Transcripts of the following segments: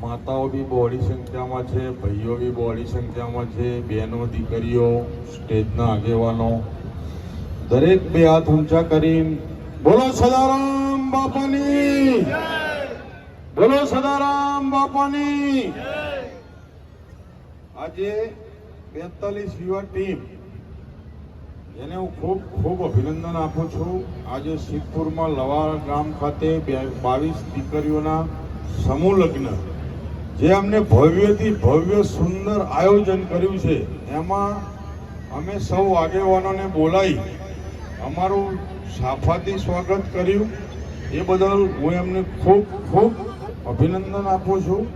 માતાઓ બી બહોળી સંખ્યામાં છે, ભાઈઓ બી બહોળી સંખ્યામાં છે, બહેનો દીકરીઓ, સ્ટેજના આગેવાનો, દરેક બે હાથ ઊંચા કરી બોલો સદારામ બાપાની, બોલો સદારામ બાપાની. આજે 42 યુવા ટીમ એને હું ખૂબ ખૂબ અભિનંદન આપું છું. આજે સિદ્ધપુરમાં લવાર ગામ ખાતે 22 દીકરીઓના સમૂહ લગ્ન જે અમને ભવ્યથી ભવ્ય સુંદર આયોજન કર્યું છે, એમાં અમે સૌ આગેવાનોને બોલાવી અમારું સાફાથી સ્વાગત કર્યું. એ બદલ હું એમને ખૂબ ખૂબ અભિનંદન આપું છું.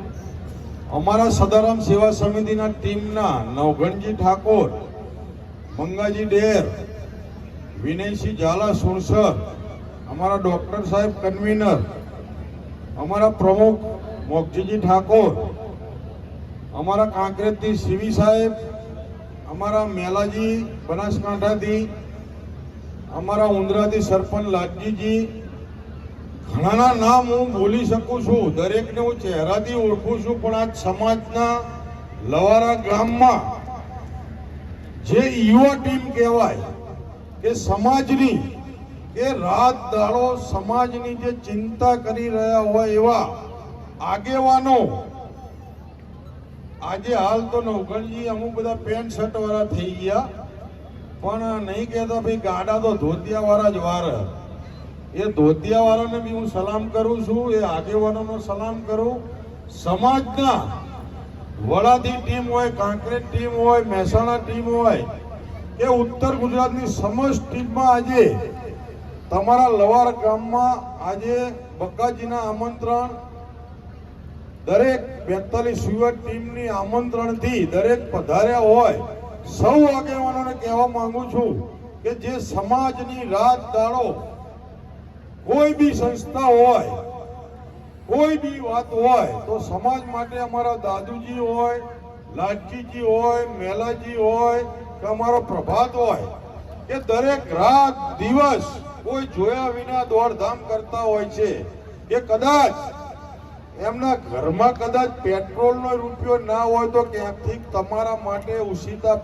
અમારા સદારામ સેવા સમિતિના ટીમના નવઘણજી ઠાકોર, મંગાજી ડેર, વિનયસિંહ ઝાલા સુરસર, અમારા ડોક્ટર સાહેબ કન્વીનર, અમારા પ્રમુખ મોક્ષજીજી ઠાકોર, અમારા કાંકરેજથી સીવી સાહેબ, અમારા મેલાજી બનાસકાંઠાથી, અમારા ઉંદરાથી સરપંચ લાલજીજી, ઘણાના નામ હું બોલી શકું છું, દરેકને હું ચહેરાથી ઓળખું છું, પણ આ સમાજના લવારા ગામમાં જે યુવા ટીમ કહેવાય કે સમાજની કે રાત દાડો સમાજની જે ચિંતા કરી રહ્યા હોય એવા આગેવાનો, આજે હાલ તો નવઘણજી અમુક બધા પેન્ટ શર્ટ વાળા થઈ ગયા, પણ નહીં કહેતા ભાઈ ગાડા તો ધોતિયા વાળા જ વાર. એ ધોતિયા વાળાને બી હું સલામ કરું છું, એ આગેવાનોનો સલામ કરું. સમાજના વડાથી ટીમ હોય, કાંકરેજ ટીમ હોય, મહેસાણા ટીમ હોય કે ઉત્તર ગુજરાતની સમસ્ત ટીમમાં આજે તમારા લવાર ગામમાં આજે બક્કાજીના આમંત્રણ, દરેક 42 યુવા ટીમની આમંત્રણથી દરેક પધાર્યા હોય. સૌ આગેવાનોને કહેવા માંગુ છું કે જે સમાજની રાત દાડો કોઈ બી સંસ્થા હોય, કોઈ બી વાત હોય તો સમાજ માટે અમારા દાદુજી હોય, લાલજીજી હોય, મેલાજી હોય કે અમારો પ્રભાત હોય કે દરેક રાત દિવસ કોઈ જોયા વિના દોડધામ કરતા હોય છે કે કદાચ એમના ઘરમાં કદાચ પેટ્રોલનો રૂપિયો ના હોય તો ક્યાંકથી તમારા માટે ઉસીતા